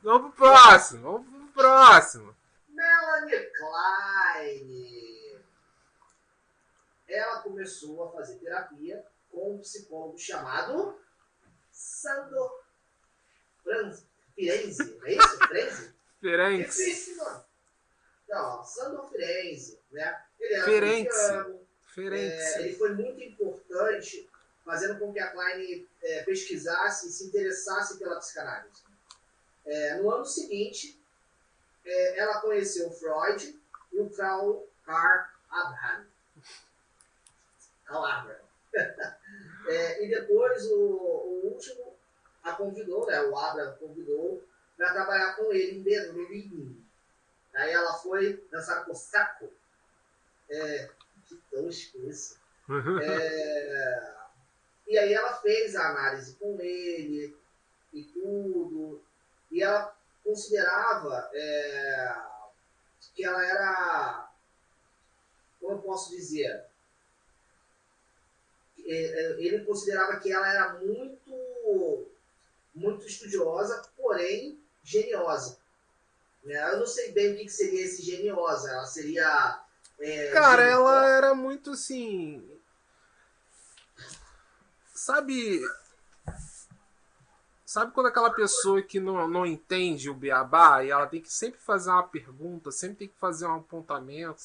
Vamos pro próximo, vamos pro próximo. Melanie Klein. Ela começou a fazer terapia com um psicólogo chamado Sandor Firenze. É isso? Firenze? Firenze. Difícil, mano. Não, Sandor Firenze, né? Ele era Firenze. corintiano. Firenze. Ele foi muito importante, fazendo com que a Klein pesquisasse e se interessasse pela psicanálise. No ano seguinte, ela conheceu Freud e o Karl Abraham. Karl Abraham. E depois o último a convidou, né, o Abraham convidou para trabalhar com ele em Berlim. Aí ela foi dançar cosaco. Que tosco isso. E aí ela fez a análise com ele e tudo. E ela considerava que ela era, como eu posso dizer, ele considerava que ela era muito estudiosa, porém geniosa. Eu não sei bem o que seria esse geniosa. Ela seria... Cara, ela era muito assim... Sabe quando aquela pessoa que não entende o beabá e ela tem que sempre fazer uma pergunta, sempre tem que fazer um apontamento,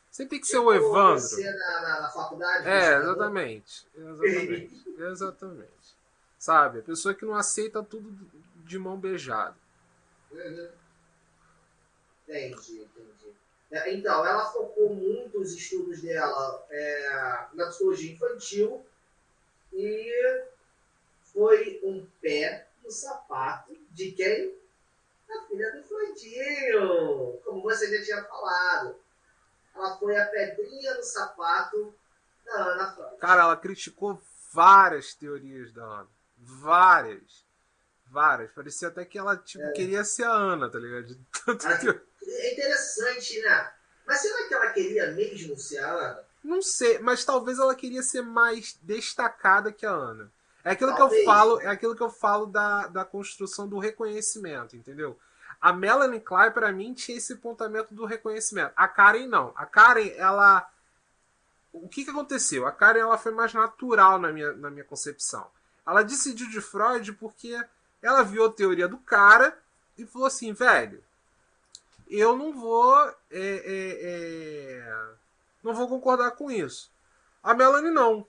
sempre tem que ser o Evandro. Você na faculdade? Exatamente. Exatamente. Sabe? A pessoa que não aceita tudo de mão beijada. Entendi. Então, ela focou muito os estudos dela na psicologia infantil e foi um pé no sapato de quem? A filha do Freudinho, como você já tinha falado. Ela foi a pedrinha no sapato da Ana Freud. Cara, ela criticou várias teorias da Ana. Várias. Parecia até que ela queria ser a Ana, tá ligado? É interessante, né? Mas será que ela queria mesmo ser a Ana? Não sei, mas talvez ela queria ser mais destacada que a Ana. É aquilo que eu falo da construção do reconhecimento, entendeu? A Melanie Klein, pra mim, tinha esse pontamento do reconhecimento. A Karen, não. A Karen, ela... O que aconteceu? A Karen, ela foi mais natural na minha concepção. Ela decidiu de Freud porque ela viu a teoria do cara e falou assim, velho, eu não vou... não vou concordar com isso. A Melanie, não.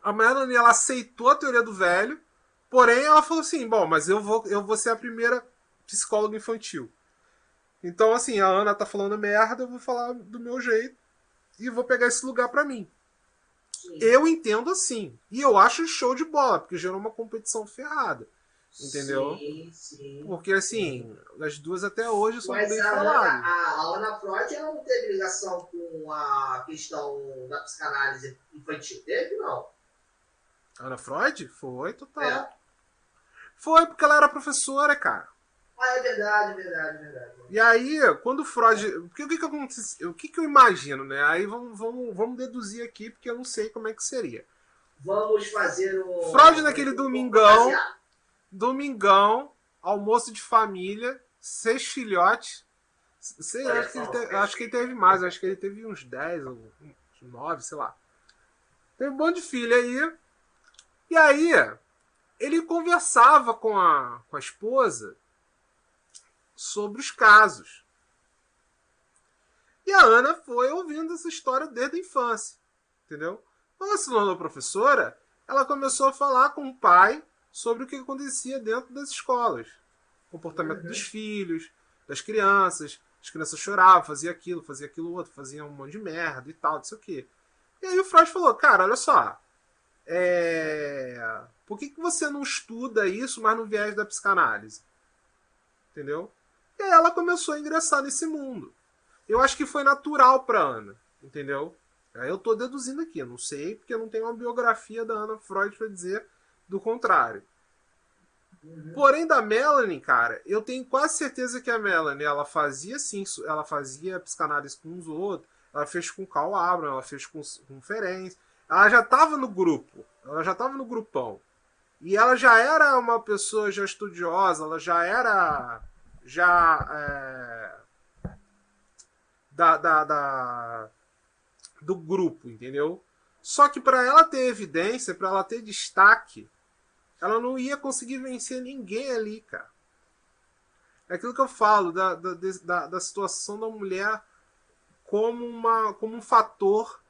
A Melanie, ela aceitou a teoria do velho, porém ela falou assim, bom, mas eu vou ser a primeira psicóloga infantil. Então, assim, a Ana tá falando merda, eu vou falar do meu jeito e vou pegar esse lugar pra mim. Sim. Eu entendo assim. E eu acho show de bola, porque gerou uma competição ferrada. Entendeu? Sim. Porque, assim, as duas até hoje são mas bem faladas. A Ana Freud ela não teve ligação com a questão da psicanálise infantil. Teve, não? Ana Freud? Foi, total. Foi, porque ela era professora, cara. É verdade. E aí, quando Freud... O que aconteceu? O que eu imagino, né? Aí vamos deduzir aqui, porque eu não sei como é que seria. Vamos fazer o... Freud naquele domingão, almoço de família, 6 filhotes. Sei, acho que ele teve mais, acho que ele teve uns 10 ou 9, sei lá. Teve um monte de filho aí. E aí, ele conversava com a esposa sobre os casos. E a Ana foi ouvindo essa história desde a infância. Entendeu? Ela se tornou professora, ela começou a falar com o pai sobre o que acontecia dentro das escolas. O comportamento dos filhos, das crianças. As crianças choravam, fazia aquilo outro, fazia um monte de merda e tal, não sei o quê. E aí o Freud falou, cara, olha só, por que você não estuda isso, mas no viés da psicanálise? Entendeu? E aí ela começou a ingressar nesse mundo. Eu acho que foi natural pra Ana, entendeu? Aí eu tô deduzindo aqui, eu não sei, porque eu não tenho uma biografia da Ana Freud pra dizer do contrário. Porém, da Melanie, cara, eu tenho quase certeza que a Melanie, ela fazia sim, ela fazia psicanálise com os outros, ela fez com o Karl Abraham, ela fez com o Ferenc, ela já tava no grupo, ela já tava no grupão. E ela já era uma pessoa já estudiosa, ela já era da do grupo, entendeu? Só que para ela ter evidência, para ela ter destaque, ela não ia conseguir vencer ninguém ali, cara. É aquilo que eu falo da situação da mulher como um fator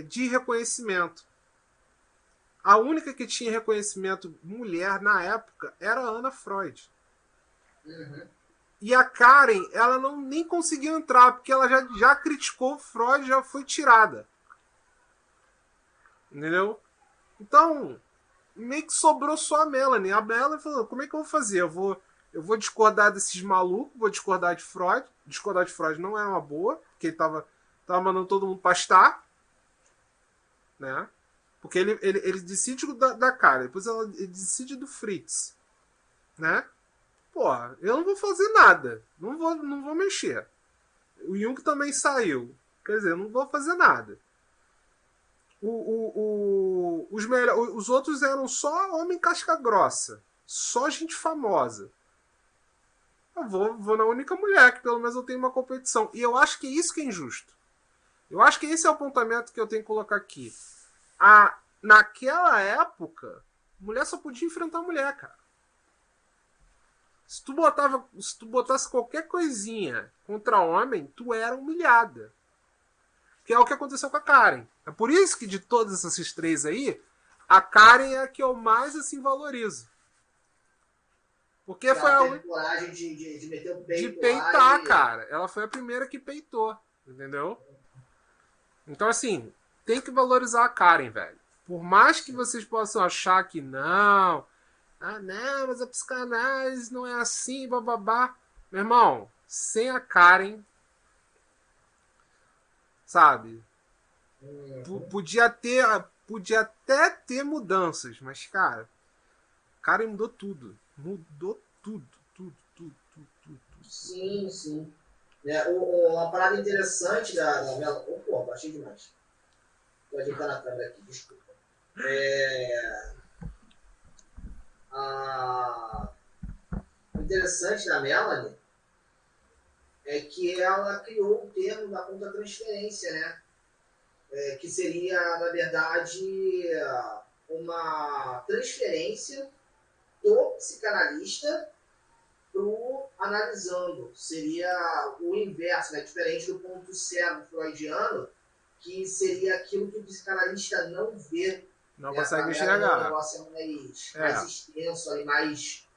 de reconhecimento. A única que tinha reconhecimento mulher na época era a Ana Freud. Uhum. E a Karen, ela não nem conseguiu entrar, porque ela já criticou o Freud, já foi tirada. Entendeu? Então, meio que sobrou só a Melanie. A Melanie falou, como é que eu vou fazer? Eu vou discordar desses malucos, vou discordar de Freud. Discordar de Freud não é uma boa, porque ele tava mandando todo mundo pastar, né? Porque ele decide da Karen, depois ele decide do Fritz, né? Porra, eu não vou fazer nada. Não vou mexer. O Jung também saiu. Quer dizer, eu não vou fazer nada. Os outros eram só homem casca grossa. Só gente famosa. Eu vou na única mulher, que pelo menos eu tenho uma competição. E eu acho que é isso que é injusto. Eu acho que esse é o apontamento que eu tenho que colocar aqui. Naquela época, mulher só podia enfrentar mulher, cara. Se tu botasse qualquer coisinha contra homem, tu era humilhada. Que é o que aconteceu com a Karen. É por isso que de todas essas três aí, a Karen é a que eu mais assim valorizo. Porque ela foi a teve coragem de meter o peito de peitar, lá cara. Ela foi a primeira que peitou, entendeu? Então assim, tem que valorizar a Karen, velho. Por mais que vocês possam achar que não, não, mas a psicanálise não é assim, bababá. Meu irmão, sem a Karen, sabe? Podia até ter mudanças, mas, cara, Karen mudou tudo. Mudou tudo, tudo, tudo, tudo, tudo. Sim, sim. Uma parada interessante da Mela. Oh, pô, baixei demais. Tô ajeitando a câmera aqui, desculpa. O interessante da Melanie é que ela criou o termo da contratransferência, né? Que seria, na verdade, uma transferência do psicanalista pro analisando. Seria o inverso, né? Diferente do ponto cego freudiano, que seria aquilo que o psicanalista não vê. Não né? consegue enxergar. O enxergar. negócio mais extenso, mais,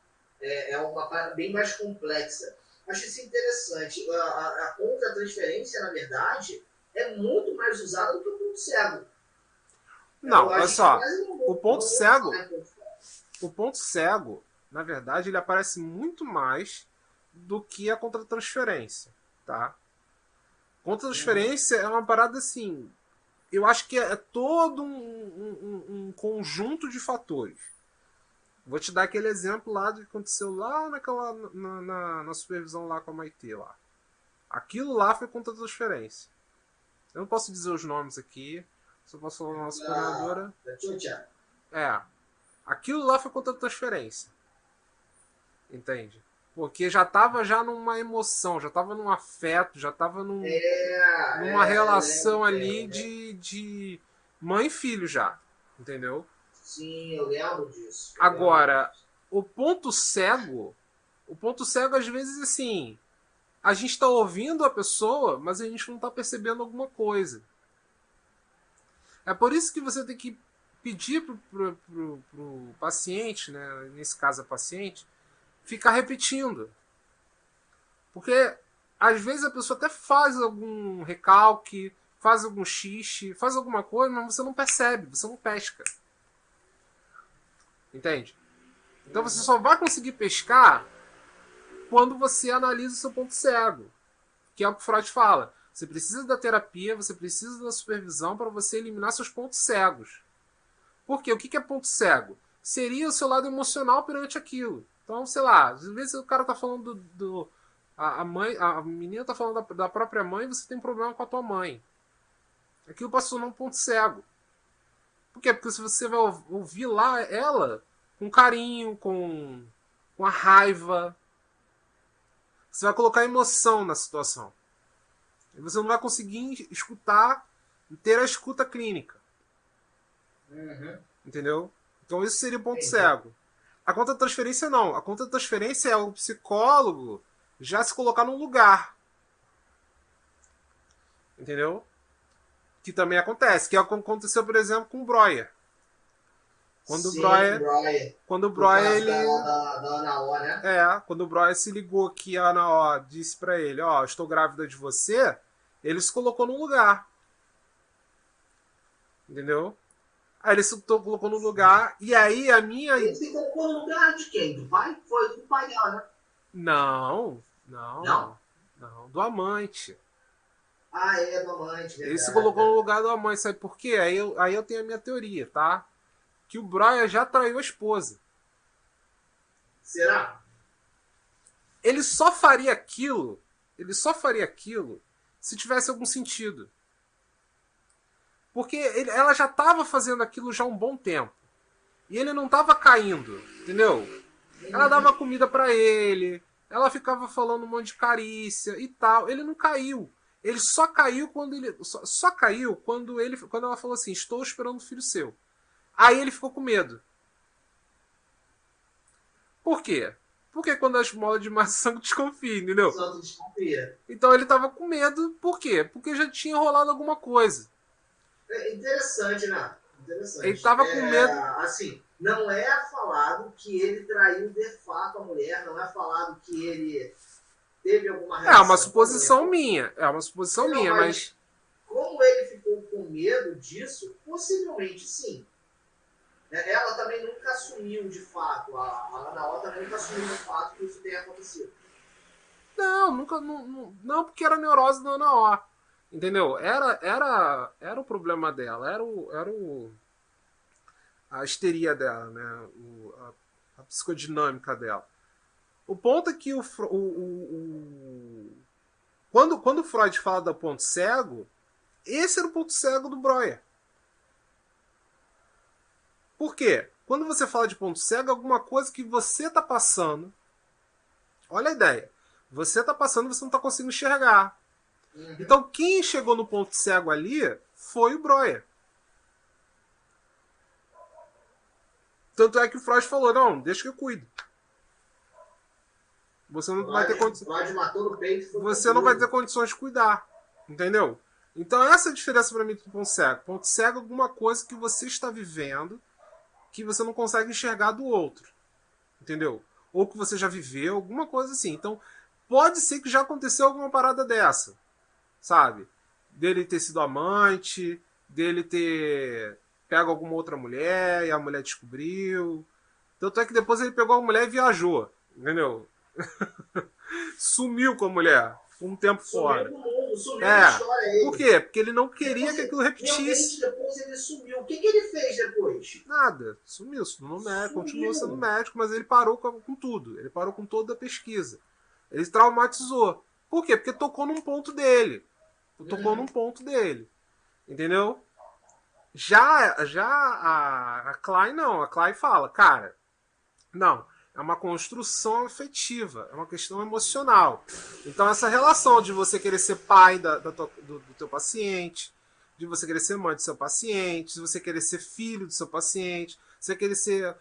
é uma parada bem mais complexa. Acho isso interessante. A contra-transferência, na verdade, é muito mais usada do que o ponto cego. Não, olha só. O ponto cego, na verdade, ele aparece muito mais do que a contra-transferência, tá? Contra-transferência é uma parada assim. Eu acho que é todo um conjunto de fatores. Vou te dar aquele exemplo lá do que aconteceu lá na supervisão lá com a Maitê lá. Aquilo lá foi contra-transferência. Eu não posso dizer os nomes aqui, só posso falar da nossa coordenadora. Aquilo lá foi contra-transferência. Entende? Porque já tava numa emoção, já tava num afeto, já tava numa relação ali de mãe e filho já. Entendeu? Sim, eu lembro disso. Agora, o ponto cego às vezes assim, a gente está ouvindo a pessoa, mas a gente não está percebendo alguma coisa. É por isso que você tem que pedir pro paciente, né, nesse caso a paciente, ficar repetindo. Porque às vezes a pessoa até faz algum recalque, faz algum xixi, faz alguma coisa, mas você não percebe, você não pesca. Entende? Então você só vai conseguir pescar quando você analisa o seu ponto cego. Que é o que Freud fala. Você precisa da terapia, você precisa da supervisão para você eliminar seus pontos cegos. Por quê? O que é ponto cego? Seria o seu lado emocional perante aquilo. Então, sei lá, às vezes o cara tá falando a menina tá falando da própria mãe e você tem um problema com a tua mãe. Aquilo passou num ponto cego. Por quê? Porque se você vai ouvir lá ela com carinho, com a raiva, você vai colocar emoção na situação. E você não vai conseguir escutar, ter a escuta clínica. Uhum. Entendeu? Então isso seria o ponto Entendi. cego. A contra-transferência não. A contra-transferência é o psicólogo já se colocar num lugar. Entendeu? Que também acontece. Que aconteceu, por exemplo, com o Breuer. Quando o Sim, Breuer, Brian. quando o No Breuer, caso ele... da Ana O, né? Quando o Breuer se ligou que a Ana O disse pra ele, ó, estou grávida de você, ele se colocou num lugar. Entendeu? Aí ele se colocou no lugar, e aí a minha... Ele se colocou no lugar de quem? Do pai? Foi do pai dela, né? Não, Não? não, do amante. Ah, é, do amante, Ele se verdade, colocou no verdade. lugar do amante, sabe por quê? Aí eu tenho a minha teoria, tá? Que o Brian já traiu a esposa. Será? Ele só faria aquilo, se tivesse algum sentido. Porque ela já estava fazendo aquilo já há um bom tempo. E ele não estava caindo, entendeu? Ela dava comida para ele, ela ficava falando um monte de carícia e tal. Ele não caiu. Ele só caiu quando ele. Só caiu quando ela falou assim: estou esperando um filho seu. Aí ele ficou com medo. Por quê? Porque quando as molas de maçã desconfia, entendeu? Santo desconfia. Então ele tava com medo, por quê? Porque já tinha rolado alguma coisa. É interessante, né? Ele Interessante. tava com medo. Assim, não é falado que ele traiu de fato a mulher, não é falado que ele teve alguma É uma relação com a mulher. suposição minha. É uma suposição Não, minha, mas. como ele ficou com medo disso, possivelmente sim. Ela também nunca assumiu de fato, a Ana O também nunca assumiu de fato que isso tenha acontecido. Não, nunca. Não, porque era neurose da Ana O. Entendeu? Era o problema dela. A histeria dela, né? A psicodinâmica dela. O ponto é que quando o Freud fala do ponto cego, esse era o ponto cego do Breuer. Por quê? Quando você fala de ponto cego, é alguma coisa que você está passando. Olha a ideia. Você está passando e você não está conseguindo enxergar. Uhum. Então, quem chegou no ponto cego ali foi o Breuer. Tanto é que o Freud falou: não, deixa que eu cuido. Você não vai ter condições. Freud matou no peito e foi Você não vai ter condições de cuidar. Entendeu? Então, essa é a diferença para mim do ponto cego. Ponto cego é alguma coisa que você está vivendo que você não consegue enxergar do outro. Entendeu? Ou que você já viveu, alguma coisa assim. Então, pode ser que já aconteceu alguma parada dessa. Sabe? Dele ter sido amante, dele ter pego alguma outra mulher e a mulher descobriu. Tanto é que depois ele pegou a mulher e viajou. Entendeu? Sumiu com a mulher. Um tempo fora. Sumiu do mundo, sumiu da história ele. Por quê? Porque ele não queria que aquilo repetisse. Realmente, depois ele sumiu. O que ele fez depois? Nada. Sumiu. No médico, continuou sendo médico, mas ele parou com tudo. Ele parou com toda a pesquisa. Ele se traumatizou. Por quê? Porque tocou num ponto dele. Tocou num ponto dele. Entendeu? Já a Klein não. A Klein fala, cara, não. É uma construção afetiva, é uma questão emocional. Então, essa relação de você querer ser pai do teu paciente, de você querer ser mãe do seu paciente, de você querer ser filho do seu paciente, você querer ser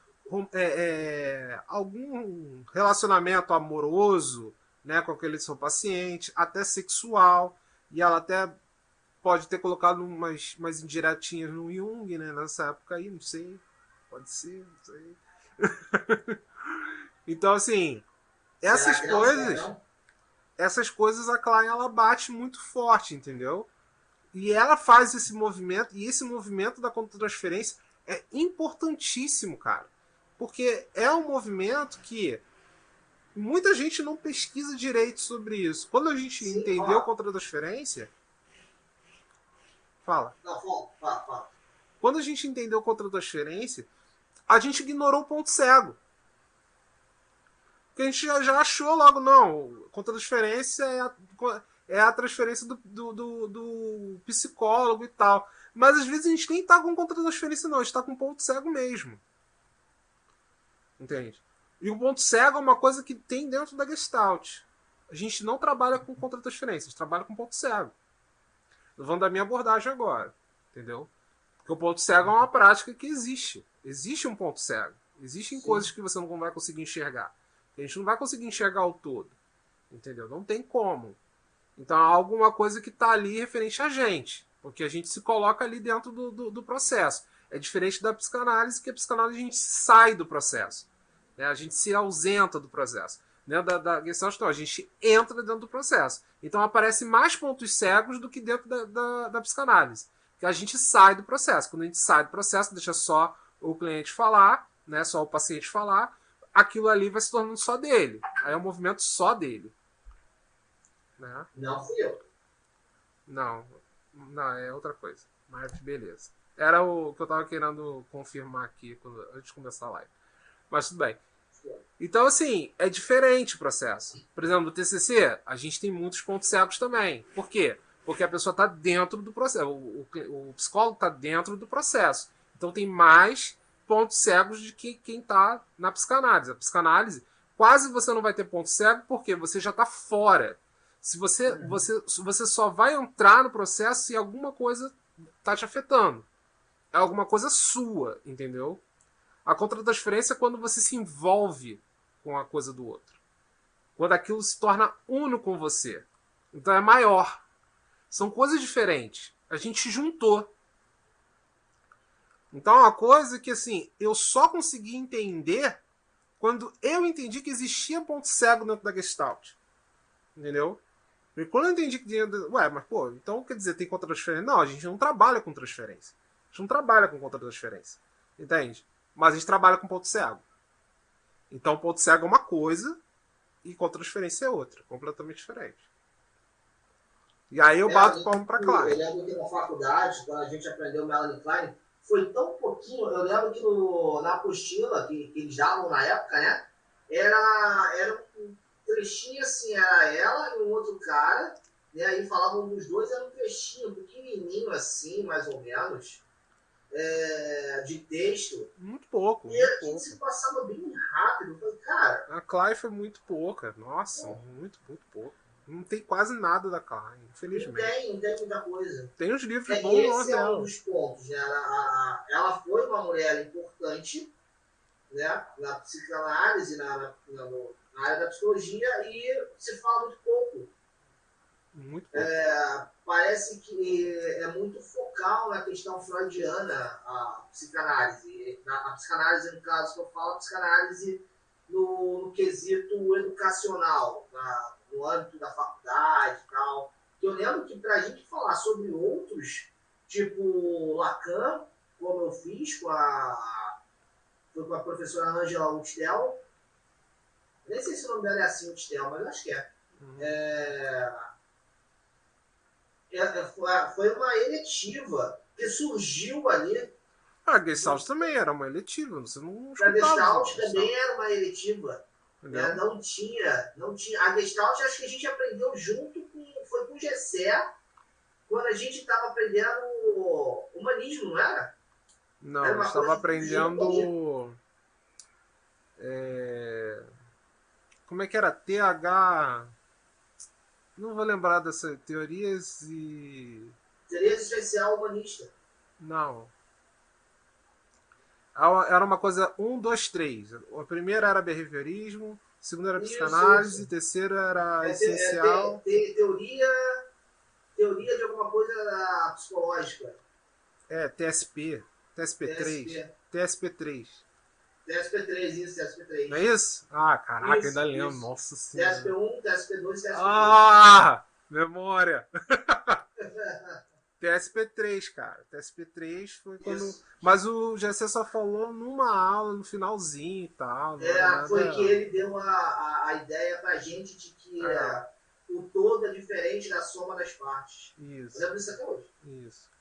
algum relacionamento amoroso, né, com aquele seu paciente, até sexual, e ela até pode ter colocado umas indiretinhas no Jung, né, nessa época aí, não sei, pode ser, não sei. Então, assim, essas coisas a Klein ela bate muito forte, entendeu? E ela faz esse movimento, e esse movimento da contra-transferência é importantíssimo, cara. Porque é um movimento que muita gente não pesquisa direito sobre isso. Quando a gente entendeu contra-transferência... Fala. Não, fala. Quando a gente entendeu contra-transferência, a gente ignorou o ponto cego. Porque a gente já achou logo, não, contra-transferência é a transferência do psicólogo e tal. Mas às vezes a gente nem tá com contratransferência, não. A gente tá com ponto cego mesmo. Entende? E o ponto cego é uma coisa que tem dentro da Gestalt. A gente não trabalha com contratransferência, a gente trabalha com ponto cego. Eu vou dar minha abordagem agora. Entendeu? Porque o ponto cego é uma prática que existe. Existe um ponto cego. Existem coisas que você não vai conseguir enxergar. A gente não vai conseguir enxergar o todo. Entendeu? Não tem como. Então há alguma coisa que está ali referente a gente. Porque a gente se coloca ali dentro do processo. É diferente da psicanálise, que a psicanálise a gente sai do processo. Né? A gente se ausenta do processo. Dentro da Gestalt, a gente entra dentro do processo. Então aparecem mais pontos cegos do que dentro da psicanálise. Que a gente sai do processo. Quando a gente sai do processo, deixa só o cliente falar, né? Só o paciente falar, aquilo ali vai se tornando só dele. Aí é um movimento só dele. Né? Não fui eu. Não, é outra coisa. Mas beleza. Era o que eu tava querendo confirmar aqui antes de começar a live. Mas tudo bem. Então, assim, é diferente o processo. Por exemplo, no TCC, a gente tem muitos pontos cegos também. Por quê? Porque a pessoa está dentro do processo. O psicólogo está dentro do processo. Então, tem mais pontos cegos de que quem está na psicanálise. A psicanálise, quase você não vai ter ponto cego porque você já está fora. Se você só vai entrar no processo se alguma coisa está te afetando. É alguma coisa sua, entendeu? A contratransferência é quando você se envolve com a coisa do outro. Quando aquilo se torna uno com você. Então é maior. São coisas diferentes. A gente se juntou. Então é uma coisa que assim, eu só consegui entender quando eu entendi que existia ponto cego dentro da Gestalt. Entendeu? E quando eu entendi que ué, mas pô, então quer dizer, tem contratransferência? Não, a gente não trabalha com transferência. A gente não trabalha com contratransferência. Entende? Mas a gente trabalha com ponto cego. Então, ponto cego é uma coisa e contratransferência é outra. Completamente diferente. E aí eu bato palmo pra Klein. Eu lembro que na faculdade, quando a gente aprendeu Melanie Klein, foi tão pouquinho. Eu lembro que na apostila que eles davam na época, né? Era um trechinho assim, era ela e um outro cara, né? Aí falavam dos dois, era um trechinho pequenininho assim, mais ou menos. De texto. Muito pouco. E a gente se passava bem rápido. Falei, cara. A Klein foi muito pouca. Nossa, muito pouco. Não tem quase nada da Klein, infelizmente. Não tem muita coisa. Tem uns livros bons esse é um dos pontos. Né? Ela foi uma mulher importante, né? Na psicanálise, na área da psicologia, e se fala muito pouco. Muito pouco. Parece que é muito focal na questão freudiana a psicanálise. A psicanálise, no caso que eu falo, a psicanálise no quesito educacional, no âmbito da faculdade e tal. Eu lembro que para a gente falar sobre outros, tipo Lacan, como eu fiz com a professora Angela Utstel, nem sei se o nome dela é assim, Utstel, mas eu acho que é. Foi uma eletiva que surgiu ali. A Gestalt também era uma eletiva, você não escutava. A Gestalt também era uma eletiva. Né? Não tinha. A Gestalt, acho que a gente aprendeu junto foi com o Gessé, quando a gente estava aprendendo humanismo, não era? Não, eu estava aprendendo... Como é que era? TH... Não vou lembrar dessas teorias e... Teoria existencial humanista. Não. Era uma coisa 1, 2, 3. A primeira era behaviorismo, a segunda era psicanálise, a terceira era essencial. Teoria de alguma coisa psicológica. TSP. TSP3. TSP3. TSP3, isso, TSP3. Não é isso? Ah, caraca, ainda lembro. Nossa senhora. TSP1, TSP2, TSP3. Ah! Memória! TSP3, cara. TSP3 foi quando... Isso. Mas o Gessé só falou numa aula, no finalzinho e tal. Foi que ele deu a ideia pra gente de que o todo é diferente da soma das partes. Isso. Eu lembro disso até hoje. Isso.